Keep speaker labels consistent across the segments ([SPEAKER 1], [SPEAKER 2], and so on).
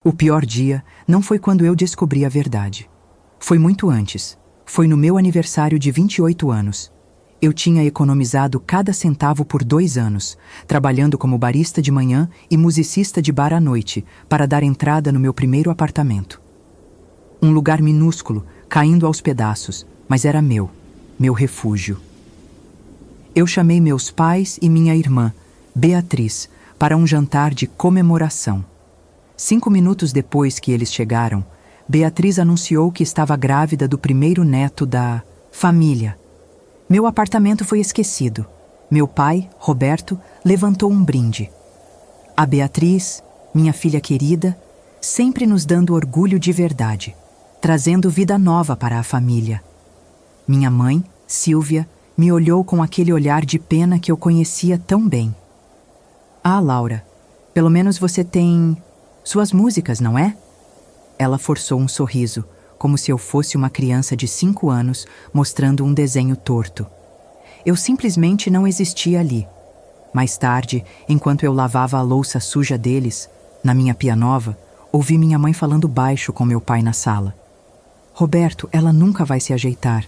[SPEAKER 1] O pior dia não foi quando eu descobri a verdade. Foi muito antes. Foi no meu aniversário de 28 anos. Eu tinha economizado cada centavo por 2 anos, trabalhando como barista de manhã e musicista de bar à noite, para dar entrada no meu primeiro apartamento. Um lugar minúsculo, caindo aos pedaços, mas era meu refúgio. Eu chamei meus pais e minha irmã, Beatriz, para um jantar de comemoração. 5 minutos depois que eles chegaram, Beatriz anunciou que estava grávida do primeiro neto da família. Meu apartamento foi esquecido. Meu pai, Roberto, levantou um brinde. A Beatriz, minha filha querida, sempre nos dando orgulho de verdade, trazendo vida nova para a família. Minha mãe, Silvia, me olhou com aquele olhar de pena que eu conhecia tão bem. Ah, Laura, pelo menos você tem suas músicas, não é? Ela forçou um sorriso, como se eu fosse uma criança de 5 anos mostrando um desenho torto. Eu simplesmente não existia ali. Mais tarde, enquanto eu lavava a louça suja deles, na minha pia nova, ouvi minha mãe falando baixo com meu pai na sala. Roberto, ela nunca vai se ajeitar.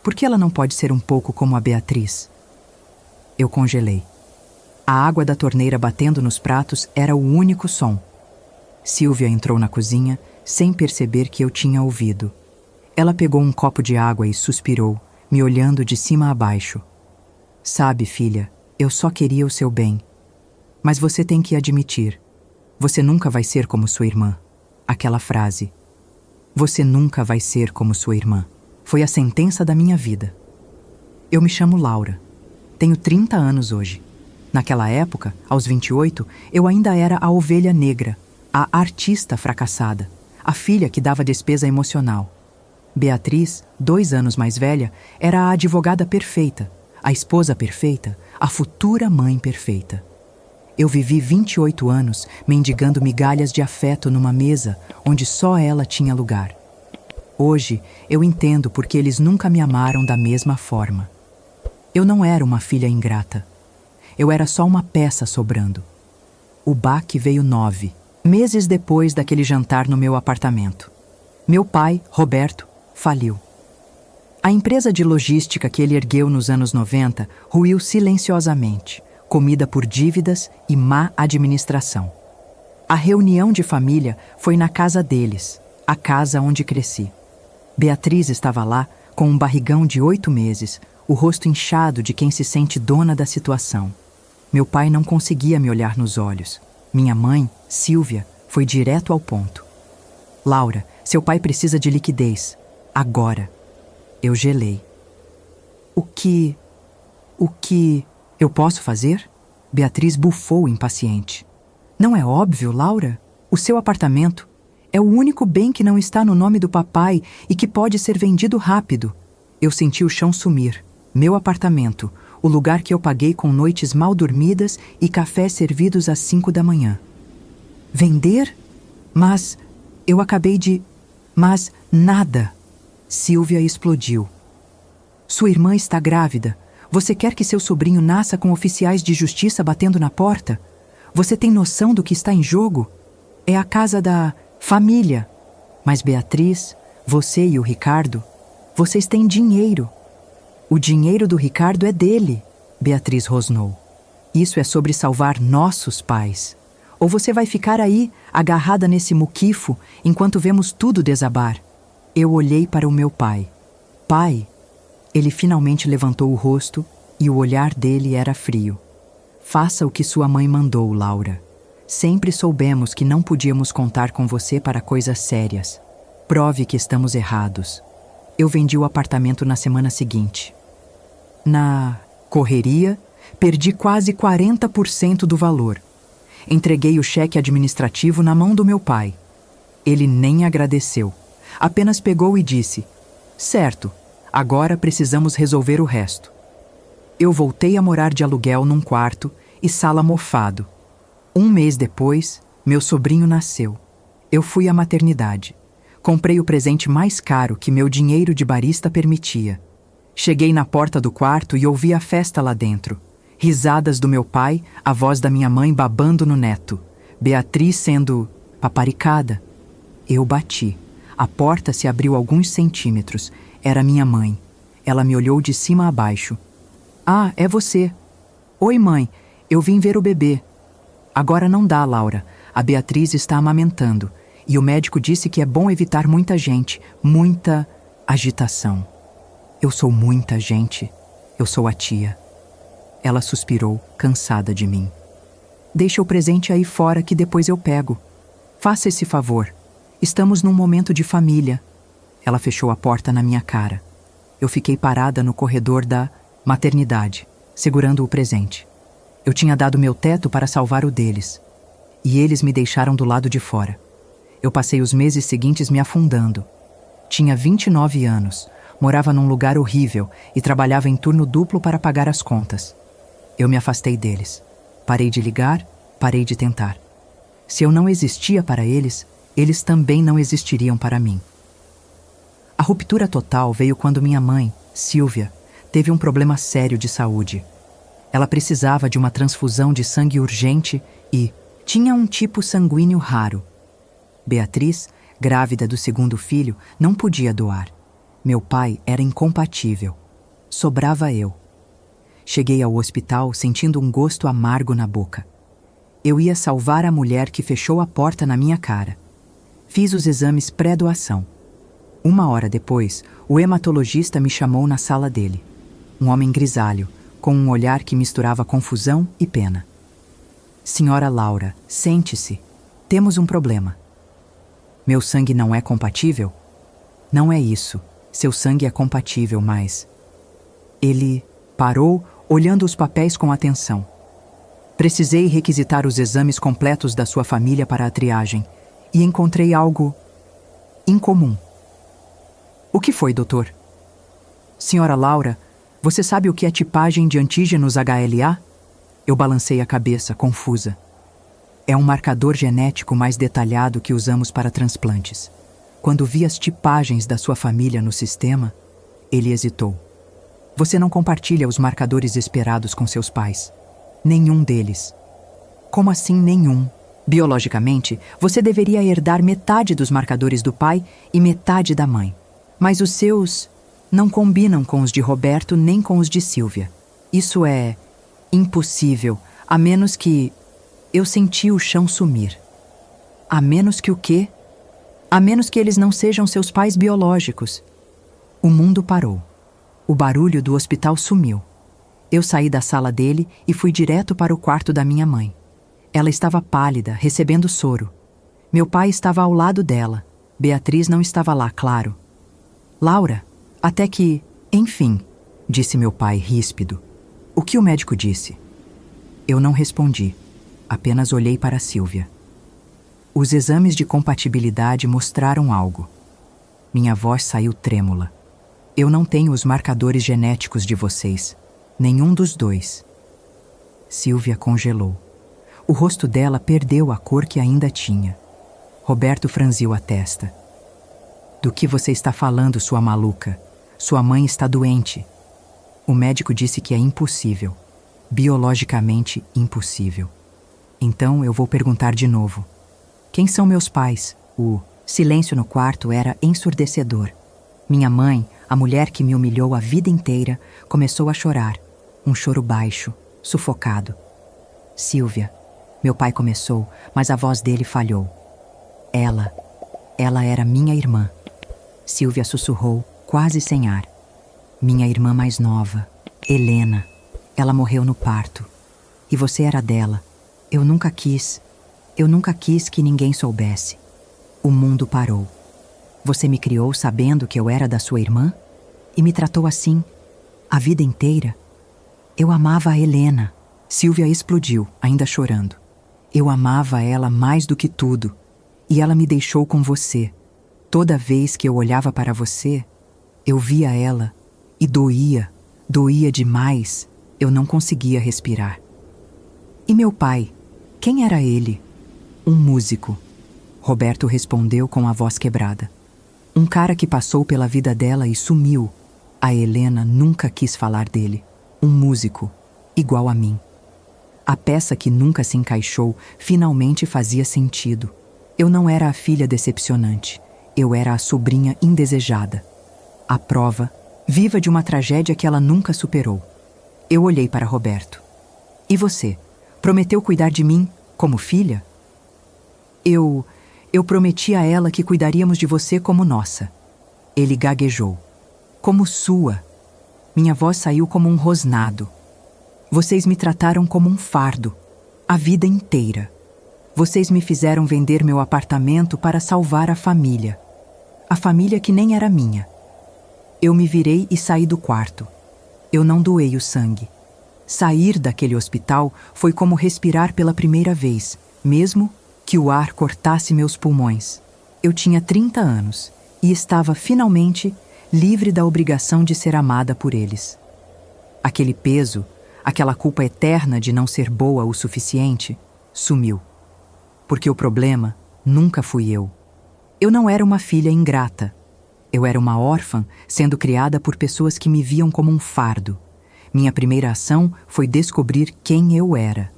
[SPEAKER 1] Por que ela não pode ser um pouco como a Beatriz? Eu congelei. A água da torneira batendo nos pratos era o único som. Silvia entrou na cozinha, sem perceber que eu tinha ouvido. Ela pegou um copo de água e suspirou, me olhando de cima a baixo. Sabe, filha, eu só queria o seu bem. Mas você tem que admitir, você nunca vai ser como sua irmã. Aquela frase. Você nunca vai ser como sua irmã. Foi a sentença da minha vida. Eu me chamo Laura. Tenho 30 anos hoje. Naquela época, aos 28, eu ainda era a ovelha negra, a artista fracassada, a filha que dava despesa emocional. Beatriz, 2 anos mais velha, era a advogada perfeita, a esposa perfeita, a futura mãe perfeita. Eu vivi 28 anos mendigando migalhas de afeto numa mesa onde só ela tinha lugar. Hoje, eu entendo porque eles nunca me amaram da mesma forma. Eu não era uma filha ingrata. Eu era só uma peça sobrando. O baque veio 9 meses depois daquele jantar no meu apartamento. Meu pai, Roberto, faliu. A empresa de logística que ele ergueu nos anos 90 ruiu silenciosamente, comida por dívidas e má administração. A reunião de família foi na casa deles, a casa onde cresci. Beatriz estava lá com um barrigão de 8 meses, o rosto inchado de quem se sente dona da situação. Meu pai não conseguia me olhar nos olhos. Minha mãe, Silvia, foi direto ao ponto. Laura, seu pai precisa de liquidez. Agora. Eu gelei. O que eu posso fazer? Beatriz bufou impaciente. Não é óbvio, Laura? O seu apartamento é o único bem que não está no nome do papai e que pode ser vendido rápido. Eu senti o chão sumir. Meu apartamento, o lugar que eu paguei com noites mal dormidas e cafés servidos às 5 da manhã. Vender? Mas eu acabei de... Mas nada. Silvia explodiu. Sua irmã está grávida. Você quer que seu sobrinho nasça com oficiais de justiça batendo na porta? Você tem noção do que está em jogo? É a casa da família. Mas Beatriz, você e o Ricardo, vocês têm dinheiro. O dinheiro do Ricardo é dele, Beatriz rosnou. Isso é sobre salvar nossos pais. Ou você vai ficar aí, agarrada nesse muquifo, enquanto vemos tudo desabar? Eu olhei para o meu pai. Pai? Ele finalmente levantou o rosto e o olhar dele era frio. Faça o que sua mãe mandou, Laura. Sempre soubemos que não podíamos contar com você para coisas sérias. Prove que estamos errados. Eu vendi o apartamento na semana seguinte. Na correria, perdi quase 40% do valor. Entreguei o cheque administrativo na mão do meu pai. Ele nem agradeceu. Apenas pegou e disse: certo, agora precisamos resolver o resto. Eu voltei a morar de aluguel num quarto e sala mofado. 1 mês depois, meu sobrinho nasceu. Eu fui à maternidade. Comprei o presente mais caro que meu dinheiro de barista permitia. Cheguei na porta do quarto e ouvi a festa lá dentro. Risadas do meu pai, a voz da minha mãe babando no neto. Beatriz sendo paparicada. Eu bati. A porta se abriu alguns centímetros. Era minha mãe. Ela me olhou de cima a baixo. Ah, é você. Oi, mãe. Eu vim ver o bebê. Agora não dá, Laura. A Beatriz está amamentando. E o médico disse que é bom evitar muita gente, muita agitação. Eu sou muita gente. Eu sou a tia. Ela suspirou, cansada de mim. Deixa o presente aí fora que depois eu pego. Faça esse favor. Estamos num momento de família. Ela fechou a porta na minha cara. Eu fiquei parada no corredor da maternidade, segurando o presente. Eu tinha dado meu teto para salvar o deles. E eles me deixaram do lado de fora. Eu passei os meses seguintes me afundando. Tinha 29 anos, morava num lugar horrível e trabalhava em turno duplo para pagar as contas. Eu me afastei deles. Parei de ligar, parei de tentar. Se eu não existia para eles, eles também não existiriam para mim. A ruptura total veio quando minha mãe, Silvia, teve um problema sério de saúde. Ela precisava de uma transfusão de sangue urgente e tinha um tipo sanguíneo raro. Beatriz, grávida do segundo filho, não podia doar. Meu pai era incompatível. Sobrava eu. Cheguei ao hospital sentindo um gosto amargo na boca. Eu ia salvar a mulher que fechou a porta na minha cara. Fiz os exames pré-doação. 1 hora depois, o hematologista me chamou na sala dele. Um homem grisalho, com um olhar que misturava confusão e pena. Senhora Laura, sente-se. Temos um problema. Meu sangue não é compatível? Não é isso. Seu sangue é compatível, mas... Ele parou, olhando os papéis com atenção. Precisei requisitar os exames completos da sua família para a triagem e encontrei algo incomum. O que foi, doutor? Senhora Laura, você sabe o que é tipagem de antígenos HLA? Eu balancei a cabeça, confusa. É um marcador genético mais detalhado que usamos para transplantes. Quando vi as tipagens da sua família no sistema, ele hesitou. Você não compartilha os marcadores esperados com seus pais. Nenhum deles. Como assim nenhum? Biologicamente, você deveria herdar metade dos marcadores do pai e metade da mãe. Mas os seus não combinam com os de Roberto nem com os de Silvia. Isso é impossível, a menos que... Eu senti o chão sumir. A menos que o quê? A menos que eles não sejam seus pais biológicos. O mundo parou. O barulho do hospital sumiu. Eu saí da sala dele e fui direto para o quarto da minha mãe. Ela estava pálida, recebendo soro. Meu pai estava ao lado dela. Beatriz não estava lá, claro. Laura, até que... Enfim, disse meu pai ríspido. O que o médico disse? Eu não respondi. Apenas olhei para Silvia. Os exames de compatibilidade mostraram algo. Minha voz saiu trêmula. Eu não tenho os marcadores genéticos de vocês. Nenhum dos dois. Silvia congelou. O rosto dela perdeu a cor que ainda tinha. Roberto franziu a testa. Do que você está falando, sua maluca? Sua mãe está doente. O médico disse que é impossível. Biologicamente impossível. Então eu vou perguntar de novo. Quem são meus pais? O silêncio no quarto era ensurdecedor. Minha mãe, a mulher que me humilhou a vida inteira, começou a chorar. Um choro baixo, sufocado. Silvia. Meu pai começou, mas a voz dele falhou. Ela era minha irmã. Silvia sussurrou, quase sem ar. Minha irmã mais nova, Helena. Ela morreu no parto. E você era dela. Eu nunca quis que ninguém soubesse. O mundo parou. Você me criou sabendo que eu era da sua irmã? E me tratou assim, a vida inteira? Eu amava a Helena. Silvia explodiu, ainda chorando. Eu amava ela mais do que tudo. E ela me deixou com você. Toda vez que eu olhava para você, eu via ela e doía demais. Eu não conseguia respirar. E meu pai? Quem era ele? Um músico. Roberto respondeu com a voz quebrada. Um cara que passou pela vida dela e sumiu. A Helena nunca quis falar dele. Um músico, igual a mim. A peça que nunca se encaixou finalmente fazia sentido. Eu não era a filha decepcionante. Eu era a sobrinha indesejada. A prova, viva de uma tragédia que ela nunca superou. Eu olhei para Roberto. E você? Prometeu cuidar de mim como filha? Eu prometi a ela que cuidaríamos de você como nossa. Ele gaguejou. Como sua. Minha voz saiu como um rosnado. Vocês me trataram como um fardo, a vida inteira. Vocês me fizeram vender meu apartamento para salvar a família. A família que nem era minha. Eu me virei e saí do quarto. Eu não doei o sangue. Sair daquele hospital foi como respirar pela primeira vez, mesmo que o ar cortasse meus pulmões. Eu tinha 30 anos e estava finalmente livre da obrigação de ser amada por eles. Aquele peso, aquela culpa eterna de não ser boa o suficiente, sumiu. Porque o problema nunca fui eu. Eu não era uma filha ingrata. Eu era uma órfã sendo criada por pessoas que me viam como um fardo. Minha primeira ação foi descobrir quem eu era.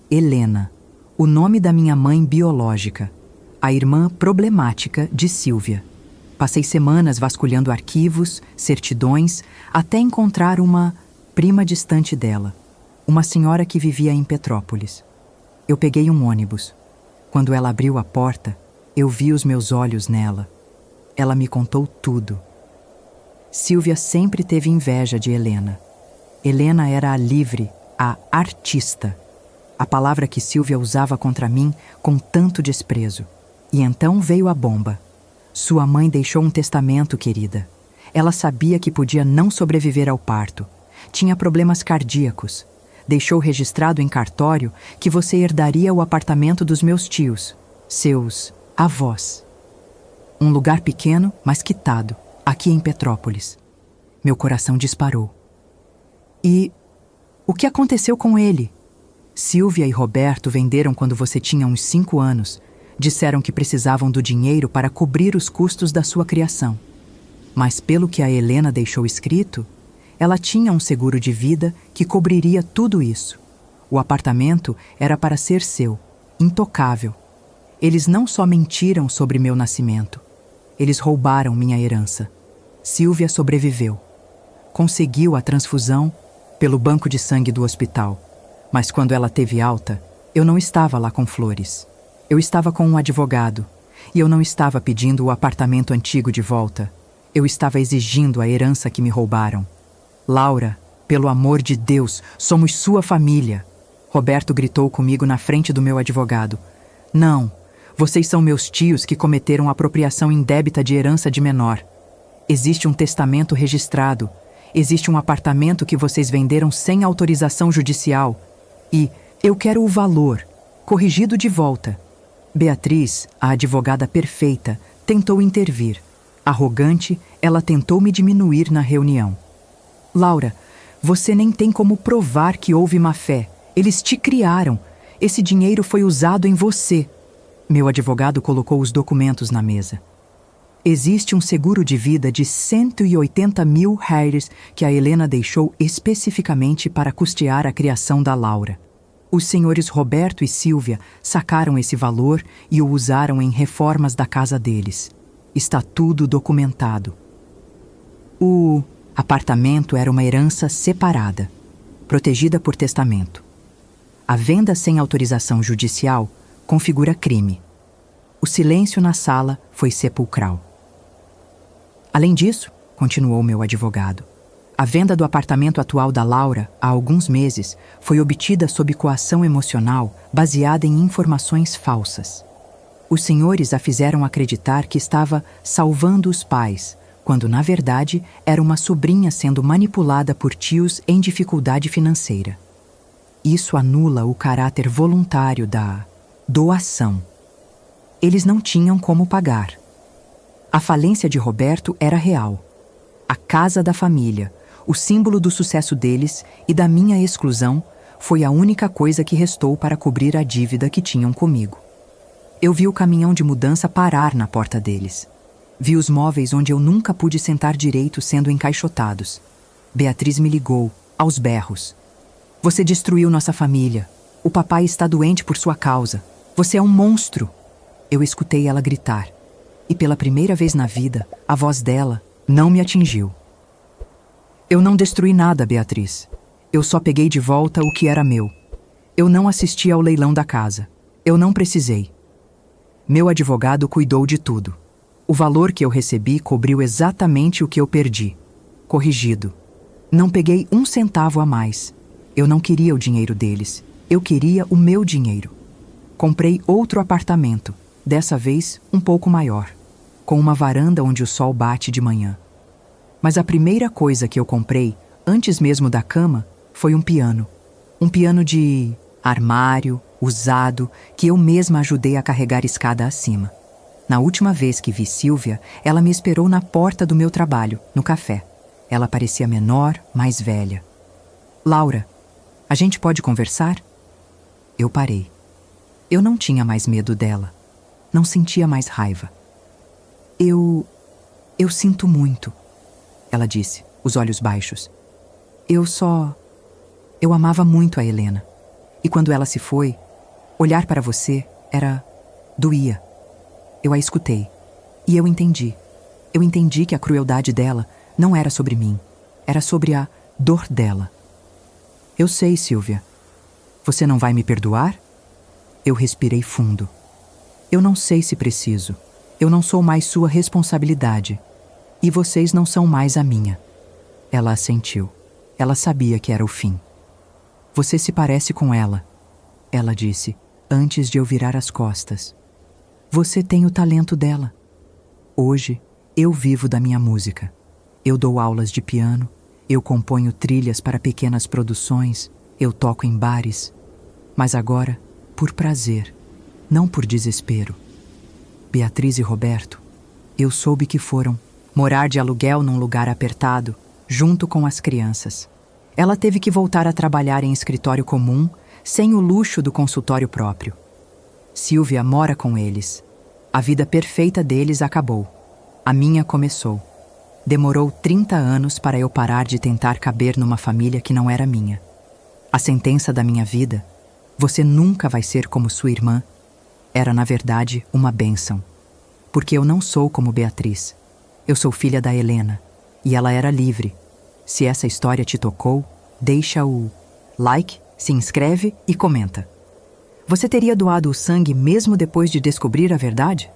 [SPEAKER 1] Helena, o nome da minha mãe biológica, a irmã problemática de Sílvia. Passei semanas vasculhando arquivos, certidões, até encontrar uma prima distante dela, uma senhora que vivia em Petrópolis. Eu peguei um ônibus. Quando ela abriu a porta, eu vi os meus olhos nela. Ela me contou tudo. Sílvia sempre teve inveja de Helena. Helena era a livre, a artista. A palavra que Sílvia usava contra mim com tanto desprezo. E então veio a bomba. Sua mãe deixou um testamento, querida. Ela sabia que podia não sobreviver ao parto. Tinha problemas cardíacos. Deixou registrado em cartório que você herdaria o apartamento dos meus tios, seus avós. Um lugar pequeno, mas quitado, aqui em Petrópolis. Meu coração disparou. E o que aconteceu com ele? Sílvia e Roberto venderam quando você tinha uns 5 anos. Disseram que precisavam do dinheiro para cobrir os custos da sua criação. Mas pelo que a Helena deixou escrito, ela tinha um seguro de vida que cobriria tudo isso. O apartamento era para ser seu, intocável. Eles não só mentiram sobre meu nascimento, eles roubaram minha herança. Sílvia sobreviveu. Conseguiu a transfusão pelo banco de sangue do hospital. Mas quando ela teve alta, eu não estava lá com flores. Eu estava com um advogado. E eu não estava pedindo o apartamento antigo de volta. Eu estava exigindo a herança que me roubaram. Laura, pelo amor de Deus, somos sua família. Roberto gritou comigo na frente do meu advogado. Não, vocês são meus tios que cometeram apropriação indébita de herança de menor. Existe um testamento registrado. Existe um apartamento que vocês venderam sem autorização judicial. E eu quero o valor, corrigido de volta. Beatriz, a advogada perfeita, tentou intervir. Arrogante, ela tentou me diminuir na reunião. Laura, você nem tem como provar que houve má-fé. Eles te criaram. Esse dinheiro foi usado em você. Meu advogado colocou os documentos na mesa. Existe um seguro de vida de 180 mil reais que a Helena deixou especificamente para custear a criação da Laura. Os senhores Roberto e Sílvia sacaram esse valor e o usaram em reformas da casa deles. Está tudo documentado. O apartamento era uma herança separada, protegida por testamento. A venda sem autorização judicial configura crime. O silêncio na sala foi sepulcral. Além disso, continuou meu advogado, a venda do apartamento atual da Laura, há alguns meses, foi obtida sob coação emocional baseada em informações falsas. Os senhores a fizeram acreditar que estava salvando os pais, quando na verdade era uma sobrinha sendo manipulada por tios em dificuldade financeira. Isso anula o caráter voluntário da doação. Eles não tinham como pagar. A falência de Roberto era real. A casa da família, o símbolo do sucesso deles e da minha exclusão, foi a única coisa que restou para cobrir a dívida que tinham comigo. Eu vi o caminhão de mudança parar na porta deles. Vi os móveis onde eu nunca pude sentar direito sendo encaixotados. Beatriz me ligou, aos berros. Você destruiu nossa família. O papai está doente por sua causa. Você é um monstro. Eu escutei ela gritar. E pela primeira vez na vida, a voz dela não me atingiu. Eu não destruí nada, Beatriz. Eu só peguei de volta o que era meu. Eu não assisti ao leilão da casa. Eu não precisei. Meu advogado cuidou de tudo. O valor que eu recebi cobriu exatamente o que eu perdi. Corrigido. Não peguei um centavo a mais. Eu não queria o dinheiro deles. Eu queria o meu dinheiro. Comprei outro apartamento, dessa vez um pouco maior, com uma varanda onde o sol bate de manhã. Mas a primeira coisa que eu comprei, antes mesmo da cama, foi um piano. Um piano de armário, usado, que eu mesma ajudei a carregar escada acima. Na última vez que vi Silvia, ela me esperou na porta do meu trabalho, no café. Ela parecia menor, mais velha. Laura, a gente pode conversar? Eu parei. Eu não tinha mais medo dela. Não sentia mais raiva. Eu sinto muito, ela disse, os olhos baixos. Eu amava muito a Helena. E quando ela se foi, olhar para você doía. Eu a escutei. E eu entendi. Eu entendi que a crueldade dela não era sobre mim. Era sobre a dor dela. Eu sei, Silvia. Você não vai me perdoar? Eu respirei fundo. Eu não sei se preciso. Eu não sou mais sua responsabilidade. E vocês não são mais a minha. Ela assentiu. Ela sabia que era o fim. Você se parece com ela, ela disse, antes de eu virar as costas. Você tem o talento dela. Hoje, eu vivo da minha música. Eu dou aulas de piano, eu componho trilhas para pequenas produções, eu toco em bares. Mas agora, por prazer, não por desespero. Beatriz e Roberto, eu soube que foram morar de aluguel num lugar apertado, junto com as crianças. Ela teve que voltar a trabalhar em escritório comum, sem o luxo do consultório próprio. Silvia mora com eles. A vida perfeita deles acabou. A minha começou. Demorou 30 anos para eu parar de tentar caber numa família que não era minha. A sentença da minha vida, você nunca vai ser como sua irmã, era na verdade uma bênção. Porque eu não sou como Beatriz. Eu sou filha da Helena, e ela era livre. Se essa história te tocou, deixa o like, se inscreve e comenta. Você teria doado o sangue mesmo depois de descobrir a verdade?